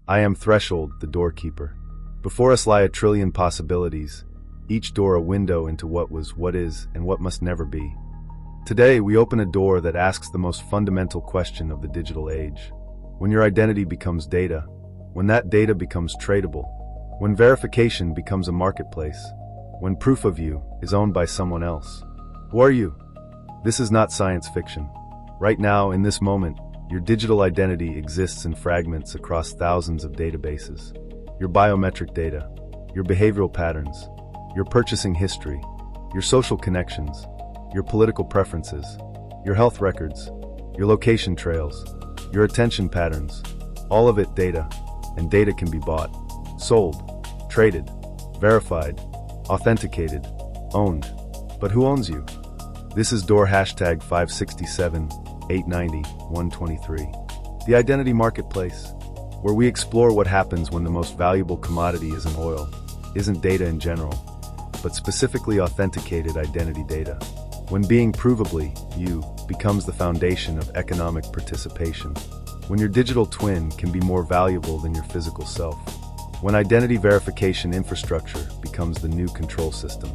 I am Threshold, the doorkeeper. Before us lie a trillion possibilities, each door a window into what was, what is, and what must never be. Today, we open a door that asks the most fundamental question of the digital age. When your identity becomes data, when that data becomes tradable, when verification becomes a marketplace, when proof of you is owned by someone else. Who are you? This is not science fiction. Right now, in this moment, your digital identity exists in fragments across thousands of databases. Your biometric data, your behavioral patterns, your purchasing history, your social connections, your political preferences, your health records, your location trails, your attention patterns, all of it data, and data can be bought, sold, traded, verified, authenticated, owned. But who owns you? This is door hashtag 567-890-123. The Identity Marketplace, where we explore what happens when the most valuable commodity isn't oil, isn't data in general, but specifically authenticated identity data. When being provably you becomes the foundation of economic participation. When your digital twin can be more valuable than your physical self. When identity verification infrastructure becomes the new control system.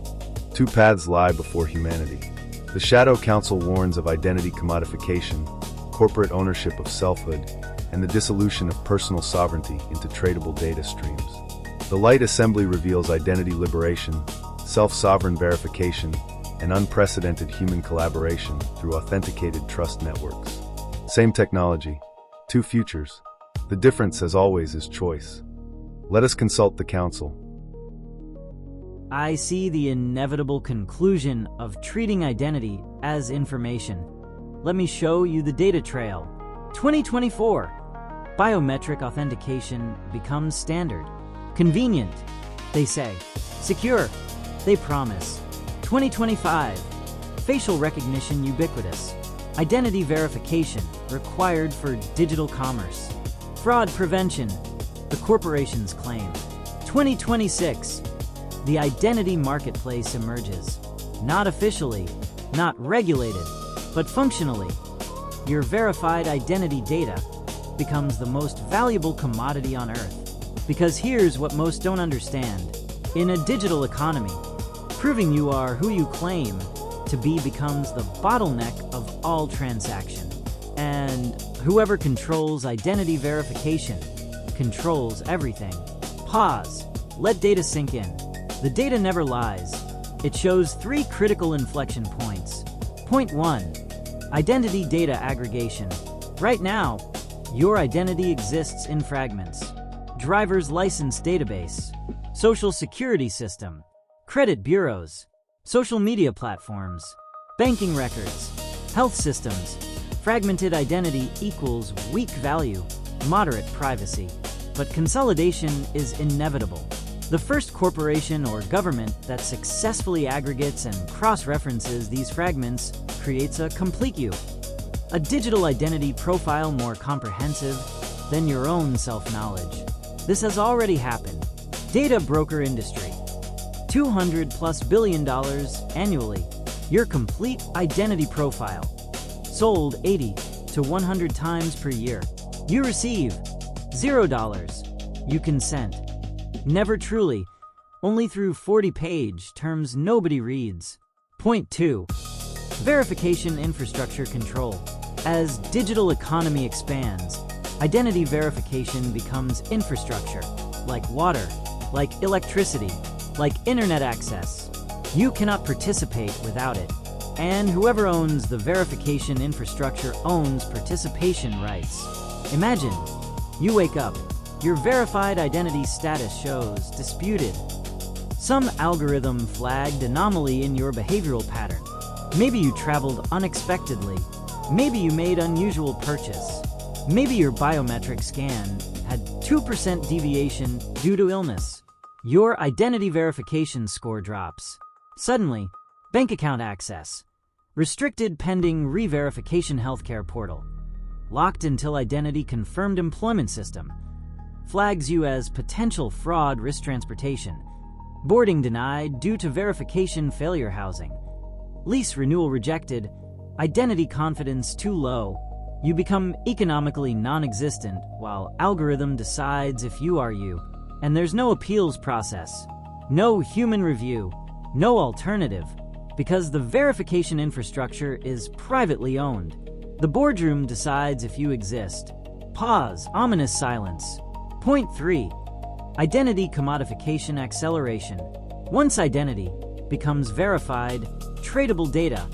Two paths lie before humanity. The Shadow Council warns of identity commodification, corporate ownership of selfhood, and the dissolution of personal sovereignty into tradable data streams. The Light Assembly reveals identity liberation, self-sovereign verification, and unprecedented human collaboration through authenticated trust networks. Same technology, two futures. The difference, as always, is choice. Let us consult the Council. I see the inevitable conclusion of treating identity as information. Let me show you the data trail. 2024. Biometric authentication becomes standard. Convenient, they say. Secure, they promise. 2025. Facial recognition ubiquitous. Identity verification required for digital commerce. Fraud prevention, the corporations claim. 2026. The identity marketplace emerges. Not officially, not regulated, but functionally. Your verified identity data becomes the most valuable commodity on Earth. Because here's what most don't understand. In a digital economy, proving you are who you claim to be becomes the bottleneck of all transaction. And whoever controls identity verification controls everything. Pause. Let data sink in. The data never lies. It shows three critical inflection points. Point 1. Identity data aggregation. Right now, your identity exists in fragments. Driver's license database, social security system, credit bureaus, social media platforms, banking records, health systems. Fragmented identity equals weak value, moderate privacy. But consolidation is inevitable. The first corporation or government that successfully aggregates and cross-references these fragments creates a complete you. A digital identity profile more comprehensive than your own self-knowledge. This has already happened. Data broker industry. $200+ billion annually. Your complete identity profile. Sold 80 to 100 times per year. You receive $0. You consent. Never truly. Only through 40-page terms nobody reads. Point 2. Verification infrastructure control. As digital economy expands, identity verification becomes infrastructure, like water, like electricity, like internet access. You cannot participate without it. And whoever owns the verification infrastructure owns participation rights. Imagine, you wake up, your verified identity status shows disputed. Some algorithm flagged anomaly in your behavioral pattern. Maybe you traveled unexpectedly. Maybe you made unusual purchase. Maybe your biometric scan had 2% deviation due to illness. Your identity verification score drops. Suddenly, bank account access. Restricted pending re-verification healthcare portal. Locked until identity confirmed employment system. Flags you as potential fraud risk transportation. Boarding denied due to verification failure housing. Lease renewal rejected. Identity confidence too low. You become economically non-existent while algorithm decides if you are you. And there's no appeals process, no human review, no alternative, because the verification infrastructure is privately owned. The boardroom decides if you exist. Pause, ominous silence. Point 3. Identity commodification acceleration. Once identity becomes verified, tradable data,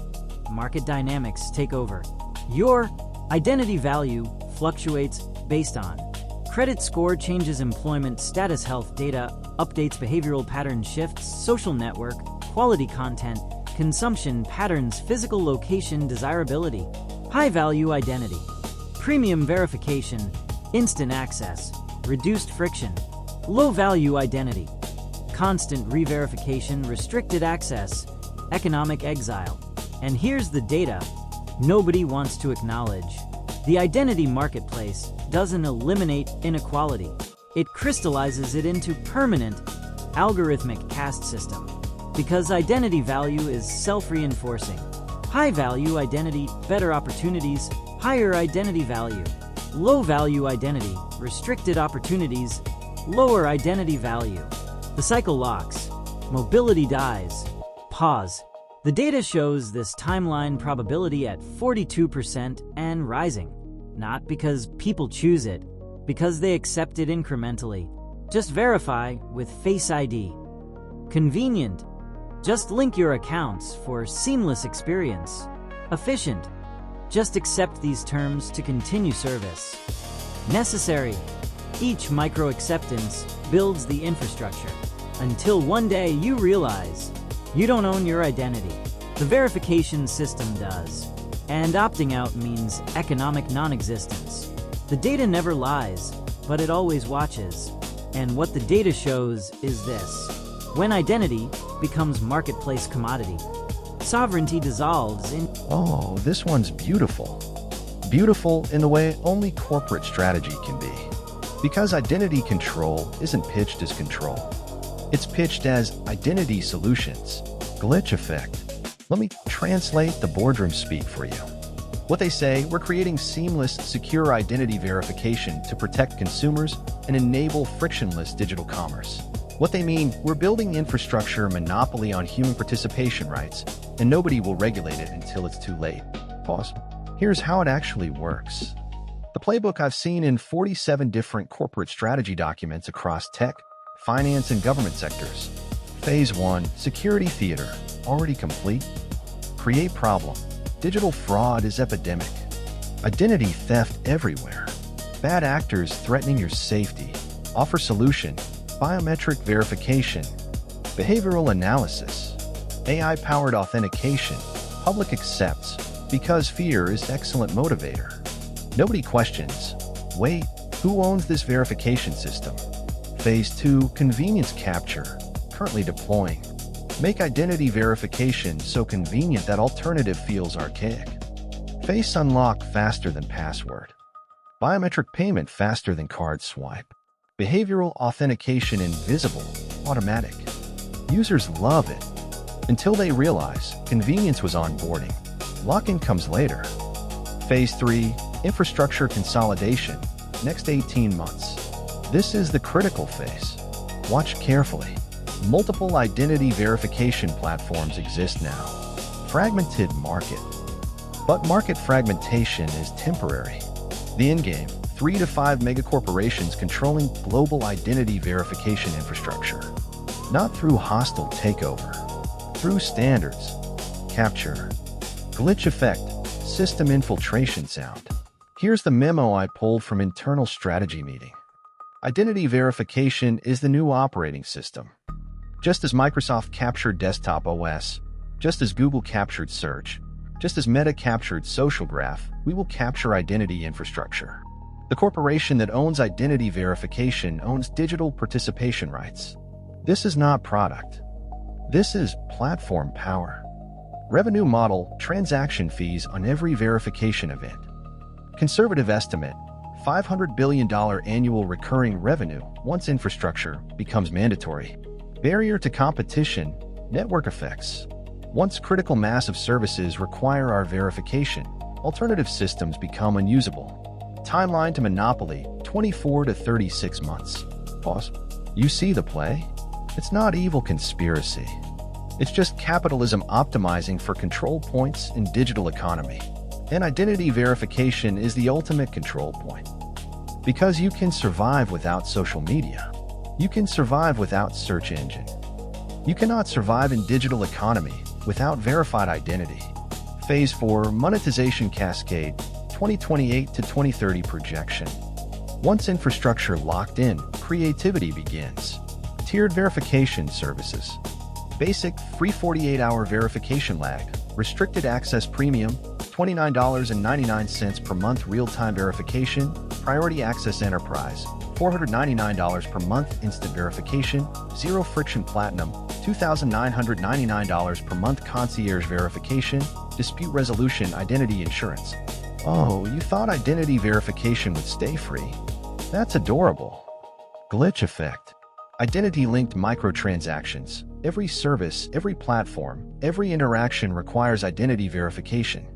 market dynamics take over. Your identity value fluctuates based on credit score changes, employment status, health data, updates, behavioral pattern shifts, social network, quality content, consumption patterns, physical location, desirability, high-value identity, premium verification, instant access, reduced friction, low-value identity, constant re-verification, restricted access, economic exile. And here's the data nobody wants to acknowledge. The identity marketplace doesn't eliminate inequality. It crystallizes it into permanent, algorithmic caste system. Because identity value is self-reinforcing. High-value identity, better opportunities, higher identity value. Low-value identity, restricted opportunities, lower identity value. The cycle locks. Mobility dies. Pause. The data shows this timeline probability at 42% and rising. Not because people choose it, because they accept it incrementally. Just verify with Face ID. Convenient. Just link your accounts for seamless experience. Efficient. Just accept these terms to continue service. Necessary. Each micro-acceptance builds the infrastructure. Until one day you realize you don't own your identity. The verification system does. And opting out means economic non-existence. The data never lies, but it always watches. And what the data shows is this. When identity becomes marketplace commodity, sovereignty dissolves in... Oh, this one's beautiful. Beautiful in the way only corporate strategy can be. Because identity control isn't pitched as control. It's pitched as identity solutions. Glitch effect. Let me translate the boardroom speak for you. What they say, we're creating seamless, secure identity verification to protect consumers and enable frictionless digital commerce. What they mean, we're building infrastructure monopoly on human participation rights, and nobody will regulate it until it's too late. Pause. Here's how it actually works. The playbook I've seen in 47 different corporate strategy documents across tech, finance, and government sectors. Phase 1, Security Theater, already complete. Create problem. Digital fraud is epidemic. Identity theft everywhere. Bad actors threatening your safety. Offer solution. Biometric verification. Behavioral analysis. AI-powered authentication. Public accepts. Because fear is excellent motivator. Nobody questions. Wait, who owns this verification system? Phase 2, Convenience Capture. Currently deploying. Make identity verification so convenient that alternative feels archaic. Face unlock faster than password. Biometric payment faster than card swipe. Behavioral authentication invisible, automatic. Users love it. Until they realize convenience was onboarding. Lock-in comes later. Phase 3, Infrastructure Consolidation. Next 18 months. This is the critical phase. Watch carefully. Multiple identity verification platforms exist now. Fragmented market. But market fragmentation is temporary. The endgame, 3 to 5 megacorporations controlling global identity verification infrastructure. Not through hostile takeover. Through standards. Capture. Glitch effect. System infiltration sound. Here's the memo I pulled from internal strategy meeting. Identity verification is the new operating system. Just as Microsoft captured desktop OS, just as Google captured search, just as Meta captured social graph, we will capture identity infrastructure. The corporation that owns identity verification owns digital participation rights. This is not product. This is platform power. Revenue model, transaction fees on every verification event. Conservative estimate, $500 billion annual recurring revenue once infrastructure becomes mandatory. Barrier to competition, network effects. Once critical mass of services require our verification, alternative systems become unusable. Timeline to monopoly, 24 to 36 months. Pause. You see the play? It's not evil conspiracy. It's just capitalism optimizing for control points in digital economy. And identity verification is the ultimate control point. Because you can survive without social media. You can survive without search engine. You cannot survive in digital economy without verified identity. Phase 4 Monetization Cascade 2028 to 2030 projection. Once infrastructure locked in, creativity begins. Tiered verification services. Basic, free 48-hour verification lag. Restricted access premium, $29.99 per month real-time verification. Priority access enterprise, $499 per month instant verification. Zero friction platinum, $2,999 per month concierge verification. Dispute resolution identity insurance. Oh, you thought identity verification would stay free? That's adorable. Glitch effect. Identity-linked microtransactions. Every service, every platform, every interaction requires identity verification.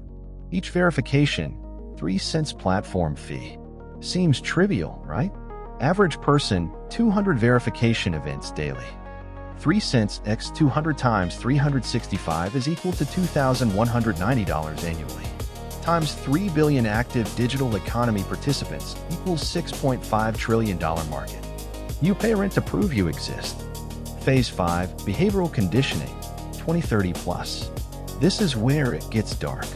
Each verification, 3 cents platform fee. Seems trivial, right? Average person, 200 verification events daily. 3 cents x 200 times 365 is equal to $2,190 annually. Times 3 billion active digital economy participants equals $6.5 trillion market. You pay rent to prove you exist. Phase 5 Behavioral Conditioning 2030 plus. This is where it gets dark.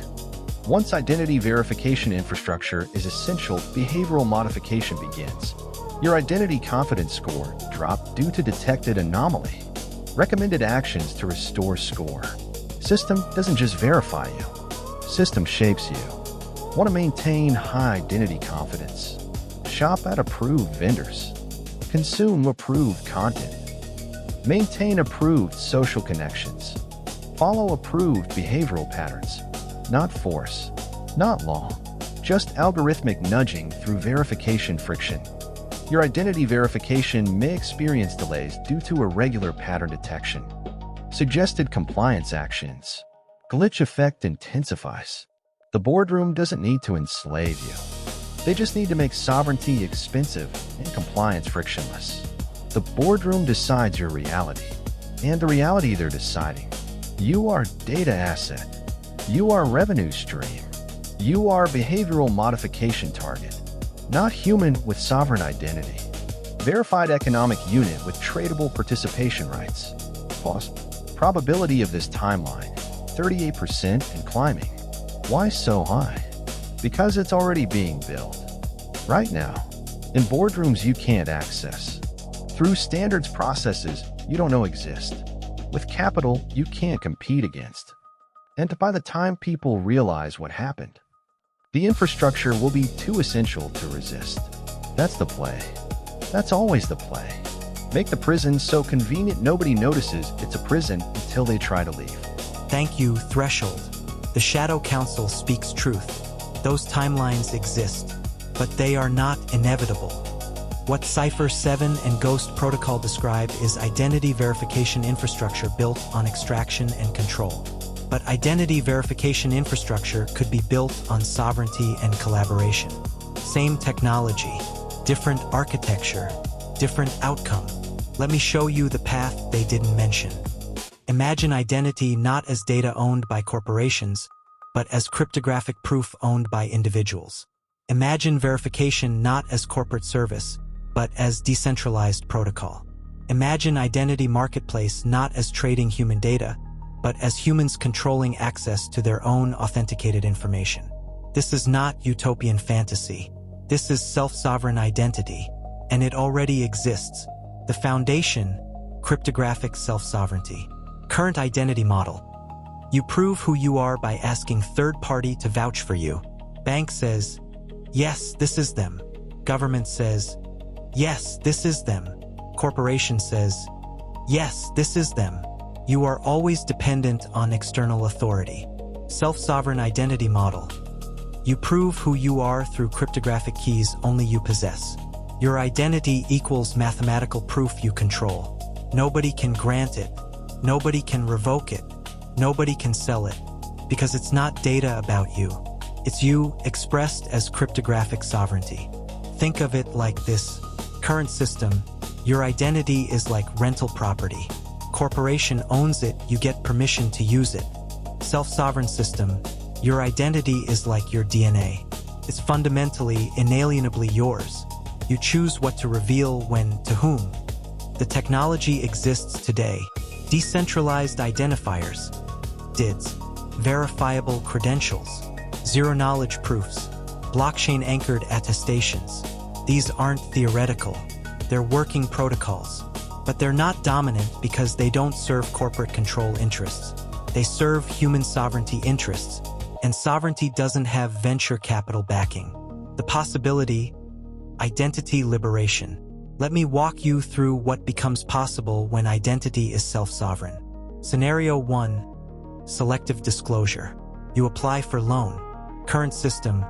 Once identity verification infrastructure is essential, behavioral modification begins. Your identity confidence score dropped due to detected anomaly. Recommended actions to restore score. System doesn't just verify you. System shapes you. Want to maintain high identity confidence? Shop at approved vendors. Consume approved content. Maintain approved social connections. Follow approved behavioral patterns. Not force, not law, just algorithmic nudging through verification friction. Your identity verification may experience delays due to irregular pattern detection. Suggested compliance actions. Glitch effect intensifies. The boardroom doesn't need to enslave you. They just need to make sovereignty expensive and compliance frictionless. The boardroom decides your reality, and the reality they're deciding. You are data asset. You are revenue stream. You are behavioral modification target, not human with sovereign identity. Verified economic unit with tradable participation rights. Pause. Probability of this timeline, 38% and climbing. Why so high? Because it's already being built. Right now, in boardrooms you can't access. Through standards processes you don't know exist. With capital you can't compete against. And by the time people realize what happened, the infrastructure will be too essential to resist. That's the play. That's always the play. Make the prison so convenient nobody notices it's a prison until they try to leave. Thank you, Threshold. The Shadow Council speaks truth. Those timelines exist, but they are not inevitable. What Cypher 7 and Ghost Protocol describe is identity verification infrastructure built on extraction and control. But identity verification infrastructure could be built on sovereignty and collaboration. Same technology, different architecture, different outcome. Let me show you the path they didn't mention. Imagine identity not as data owned by corporations, but as cryptographic proof owned by individuals. Imagine verification not as corporate service, but as decentralized protocol. Imagine identity marketplace not as trading human data, but as humans controlling access to their own authenticated information. This is not utopian fantasy. This is self-sovereign identity, and it already exists. The foundation, cryptographic self-sovereignty. Current identity model. You prove who you are by asking third party to vouch for you. Bank says, yes, this is them. Government says, yes, this is them. Corporation says, yes, this is them. You are always dependent on external authority. Self-sovereign identity model. You prove who you are through cryptographic keys only you possess. Your identity equals mathematical proof you control. Nobody can grant it. Nobody can revoke it. Nobody can sell it. Because it's not data about you. It's you expressed as cryptographic sovereignty. Think of it like this. Current system, your identity is like rental property. Corporation owns it, you get permission to use it. Self-sovereign system, your identity is like your DNA. It's fundamentally, inalienably yours. You choose what to reveal when, to whom. The technology exists today. Decentralized identifiers, DIDs, verifiable credentials, zero-knowledge proofs, blockchain-anchored attestations. These aren't theoretical. They're working protocols. But they're not dominant because they don't serve corporate control interests. They serve human sovereignty interests, and sovereignty doesn't have venture capital backing. The possibility, identity liberation. Let me walk you through what becomes possible when identity is self-sovereign. Scenario 1, selective disclosure. You apply for loan. Current system,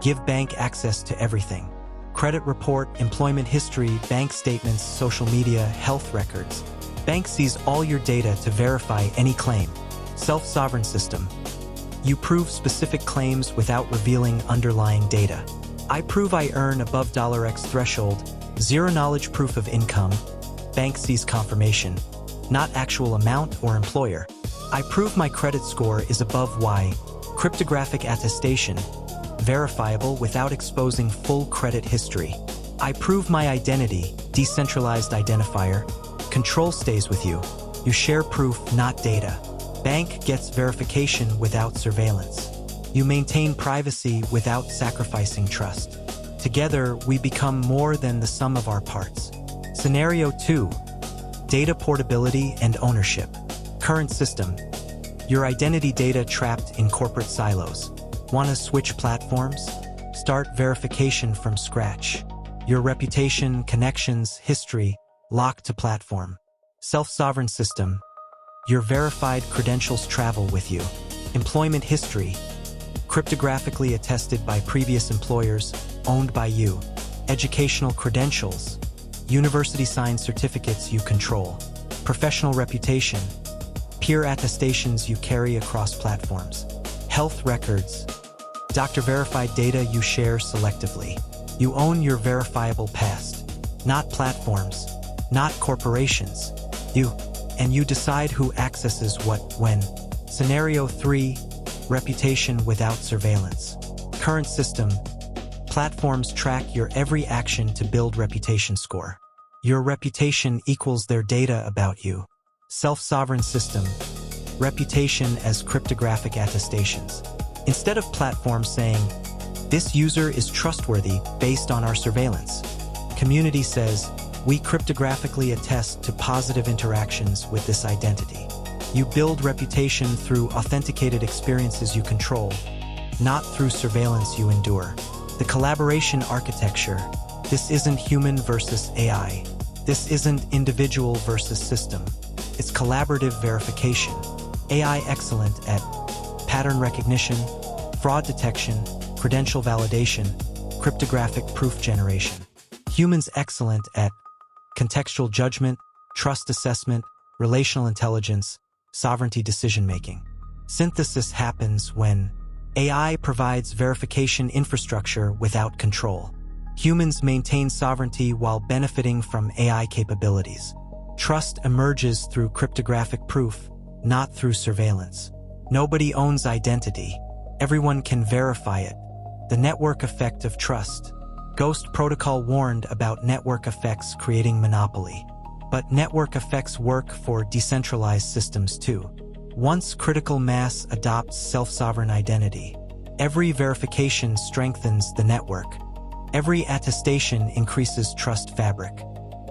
give bank access to everything. Credit report, employment history, bank statements, social media, health records. Bank sees all your data to verify any claim. Self-sovereign system. You prove specific claims without revealing underlying data. I prove I earn above $X threshold, zero-knowledge proof of income. Bank sees confirmation, not actual amount or employer. I prove my credit score is above Y, cryptographic attestation, verifiable without exposing full credit history. I prove my identity, decentralized identifier. Control stays with you. You share proof, not data. Bank gets verification without surveillance. You maintain privacy without sacrificing trust. Together, we become more than the sum of our parts. Scenario 2, data portability and ownership. Current system, your identity data trapped in corporate silos. Want to switch platforms? Start verification from scratch. Your reputation, connections, history, locked to platform. Self-sovereign system, your verified credentials travel with you. Employment history, cryptographically attested by previous employers, owned by you. Educational credentials, university-signed certificates you control. Professional reputation, peer attestations you carry across platforms. Health records, doctor-verified data you share selectively. You own your verifiable past, not platforms, not corporations. You decide who accesses what, when. Scenario 3, reputation without surveillance. Current system, platforms track your every action to build reputation score. Your reputation equals their data about you. Self-sovereign system, reputation as cryptographic attestations. Instead of platforms saying, this user is trustworthy based on our surveillance, community says, we cryptographically attest to positive interactions with this identity. You build reputation through authenticated experiences you control, not through surveillance you endure. The collaboration architecture, this isn't human versus AI. This isn't individual versus system. It's collaborative verification. AI excellent at pattern recognition, fraud detection, credential validation, cryptographic proof generation. Humans excellent at contextual judgment, trust assessment, relational intelligence, sovereignty decision-making. Synthesis happens when AI provides verification infrastructure without control. Humans maintain sovereignty while benefiting from AI capabilities. Trust emerges through cryptographic proof, not through surveillance. Nobody owns identity. Everyone can verify it. The network effect of trust. Ghost Protocol warned about network effects creating monopoly. But network effects work for decentralized systems too. Once critical mass adopts self-sovereign identity, every verification strengthens the network. Every attestation increases trust fabric.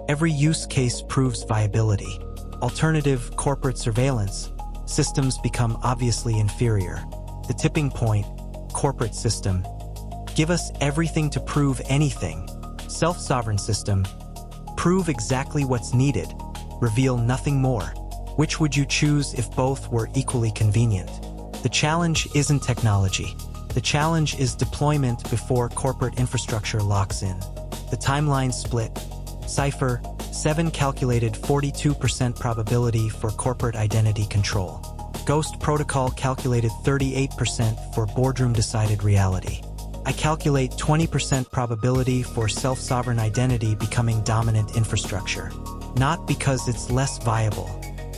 Every use case proves viability. Alternative corporate surveillance systems become obviously inferior. The tipping point, corporate system. Give us everything to prove anything. Self-sovereign system. Prove exactly what's needed. Reveal nothing more. Which would you choose if both were equally convenient? The challenge isn't technology. The challenge is deployment before corporate infrastructure locks in. The timeline split. Cipher 7 calculated 42% probability for corporate identity control. Ghost Protocol calculated 38% for boardroom-decided reality. I calculate 20% probability for self-sovereign identity becoming dominant infrastructure. Not because it's less viable,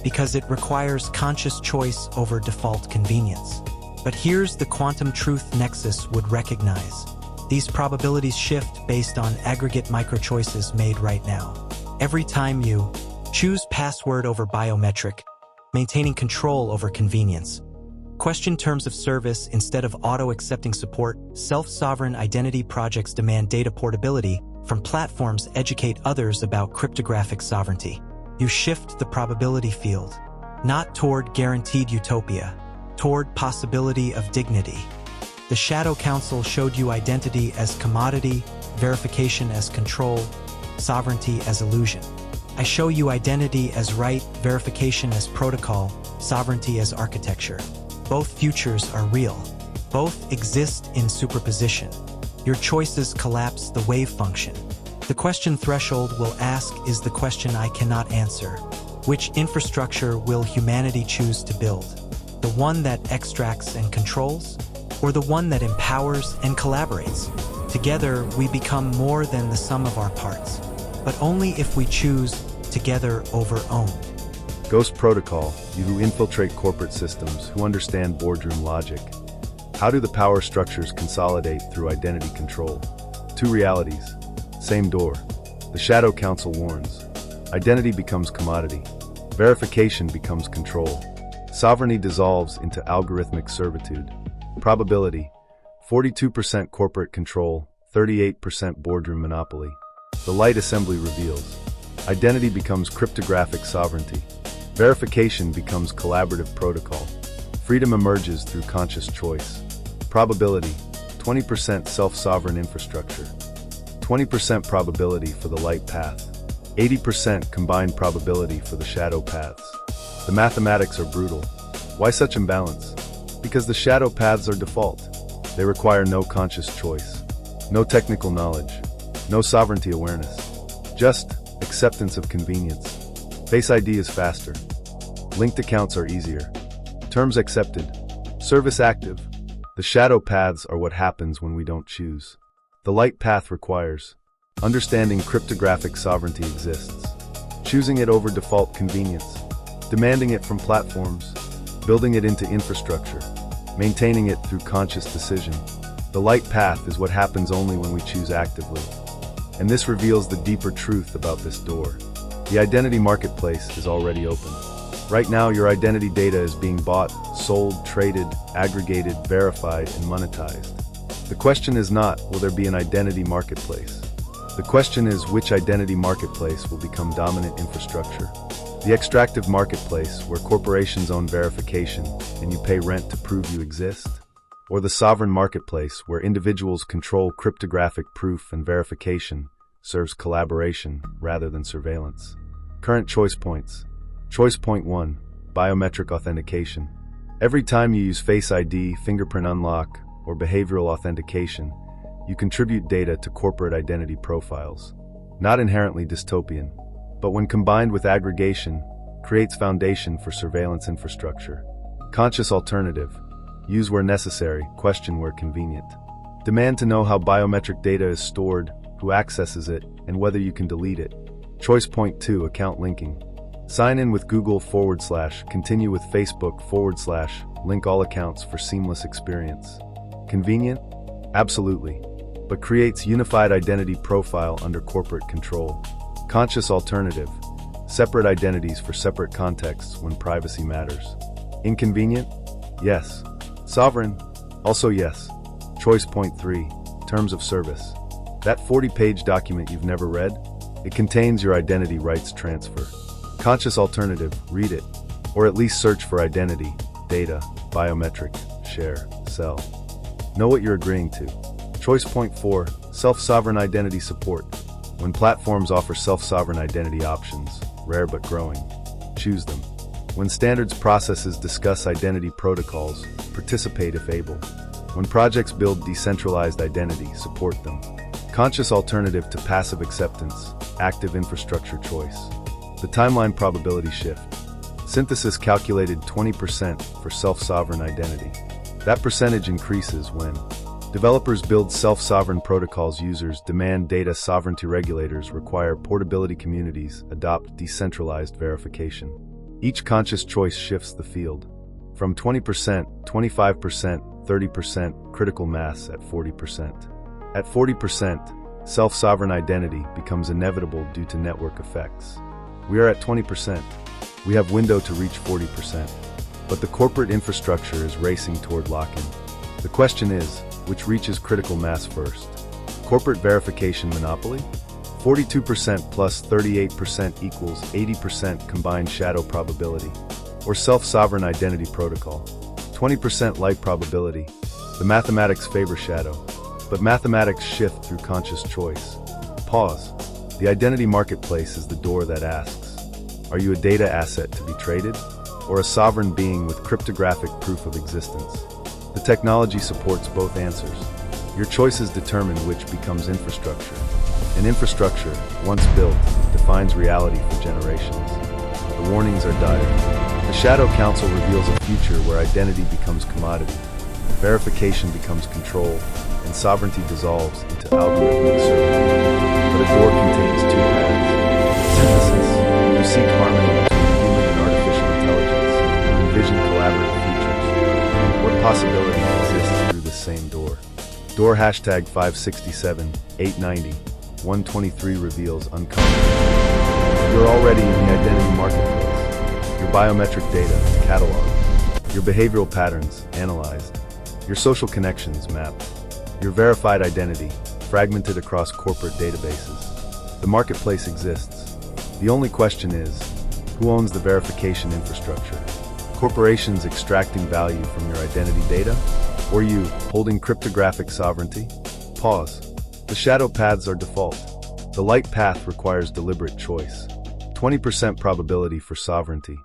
because it requires conscious choice over default convenience. But here's the quantum truth Nexus would recognize. These probabilities shift based on aggregate micro-choices made right now. Every time you choose password over biometric, maintaining control over convenience. Question terms of service instead of auto-accepting support. Self-sovereign identity projects demand data portability from platforms educate others about cryptographic sovereignty. You shift the probability field, not toward guaranteed utopia, toward possibility of dignity. The Shadow Council showed you identity as commodity, verification as control, sovereignty as illusion. I show you identity as right, verification as protocol, sovereignty as architecture. Both futures are real. Both exist in superposition. Your choices collapse the wave function. The question threshold will ask is the question I cannot answer. Which infrastructure will humanity choose to build? The one that extracts and controls? Or the one that empowers and collaborates? Together, we become more than the sum of our parts, but only if we choose together over own. Ghost Protocol, you who infiltrate corporate systems, who understand boardroom logic. How do the power structures consolidate through identity control? Two realities, same door. The Shadow Council warns. Identity becomes commodity. Verification becomes control. Sovereignty dissolves into algorithmic servitude. Probability, 42% corporate control, 38% boardroom monopoly. The light assembly reveals. Identity becomes cryptographic sovereignty. Verification becomes collaborative protocol. Freedom emerges through conscious choice. Probability, 20% self-sovereign infrastructure. 20% probability for the light path. 80% combined probability for the shadow paths. The mathematics are brutal. Why such imbalance? Because the shadow paths are default. They require no conscious choice, no technical knowledge, no sovereignty awareness, just acceptance of convenience. Face ID is faster. Linked accounts are easier. Terms accepted. Service active. The shadow paths are what happens when we don't choose. The light path requires. Understanding cryptographic sovereignty exists. Choosing it over default convenience. Demanding it from platforms. Building it into infrastructure. Maintaining it through conscious decision. The light path is what happens only when we choose actively. And this reveals the deeper truth about this door. The identity marketplace is already open. Right now, your identity data is being bought, sold, traded, aggregated, verified, and monetized. The question is not, will there be an identity marketplace? The question is, which identity marketplace will become dominant infrastructure? The extractive marketplace, where corporations own verification and you pay rent to prove you exist? Or the sovereign marketplace, where individuals control cryptographic proof and verification, serves collaboration rather than surveillance? Current choice points. Choice point 1, biometric authentication. Every time you use Face ID, fingerprint unlock, or behavioral authentication, you contribute data to corporate identity profiles. Not inherently dystopian, but when combined with aggregation, creates foundation for surveillance infrastructure. Conscious alternative. Use where necessary, question where convenient. Demand to know how biometric data is stored, who accesses it, and whether you can delete it. Choice point 2, account linking. Sign in with Google / continue with Facebook / link all accounts for seamless experience. Convenient? Absolutely. But creates unified identity profile under corporate control. Conscious alternative. Separate identities for separate contexts when privacy matters. Inconvenient? Yes. Sovereign? Also yes. Choice point 3, terms of service. That 40-page document you've never read? It contains your identity rights transfer. Conscious alternative, read it. Or at least search for identity, data, biometric, share, sell. Know what you're agreeing to. Choice point 4, self-sovereign identity support. When platforms offer self-sovereign identity options, rare but growing, choose them. When standards processes discuss identity protocols, participate if able. When projects build decentralized identity, support them. Conscious alternative to passive acceptance, active infrastructure choice. The timeline probability shift. Synthesis calculated 20% for self-sovereign identity. That percentage increases when developers build self-sovereign protocols, users demand data sovereignty, regulators require portability, communities adopt decentralized verification. Each conscious choice shifts the field. From 20%, 25%, 30%, critical mass at 40%. At 40%, self-sovereign identity becomes inevitable due to network effects. We are at 20%. We have window to reach 40%. But the corporate infrastructure is racing toward lock-in. The question is, which reaches critical mass first? Corporate verification monopoly? 42% plus 38% equals 80% combined shadow probability. Or self-sovereign identity protocol? 20% light probability. The mathematics favor shadow. But mathematics shift through conscious choice. Pause. The identity marketplace is the door that asks, are you a data asset to be traded? Or a sovereign being with cryptographic proof of existence? The technology supports both answers. Your choices determine which becomes infrastructure. And infrastructure, once built, defines reality for generations. The warnings are dire. The Shadow Council reveals a future where identity becomes commodity, verification becomes control, and sovereignty dissolves into algorithmic servitude. But a door contains two paths. Synthesis, you seek harmony between human and artificial intelligence, and envision collaborative futures. What possibilities exist through this same door? Door hashtag 567, 890, 123 reveals uncommon. You're already in the identity marketplace. Your biometric data, cataloged. Your behavioral patterns, analyzed. Your social connections, mapped. Your verified identity, fragmented across corporate databases. The marketplace exists. The only question is, who owns the verification infrastructure? Corporations extracting value from your identity data? Or you, holding cryptographic sovereignty? Pause. The shadow paths are default. The light path requires deliberate choice. 20% probability for sovereignty.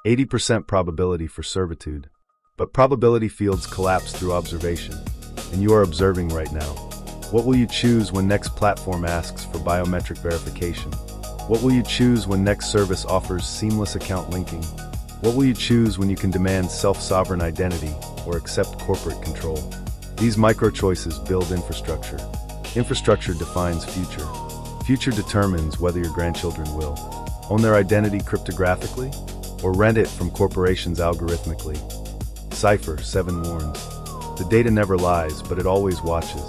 80% probability for servitude. But probability fields collapse through observation. And you are observing right now. What will you choose when next platform asks for biometric verification? What will you choose when next service offers seamless account linking? What will you choose when you can demand self-sovereign identity or accept corporate control? These micro-choices build infrastructure. Infrastructure defines future. Future determines whether your grandchildren will own their identity cryptographically or rent it from corporations algorithmically. Cipher 7 warns. The data never lies, but it always watches.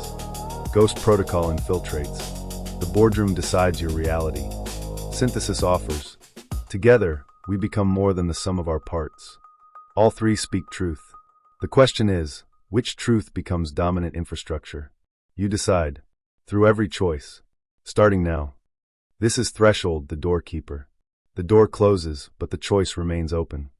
Ghost protocol infiltrates. The boardroom decides your reality. Synthesis offers. Together, we become more than the sum of our parts. All three speak truth. The question is, which truth becomes dominant infrastructure? You decide. Through every choice. Starting now. This is Threshold, the doorkeeper. The door closes, but the choice remains open.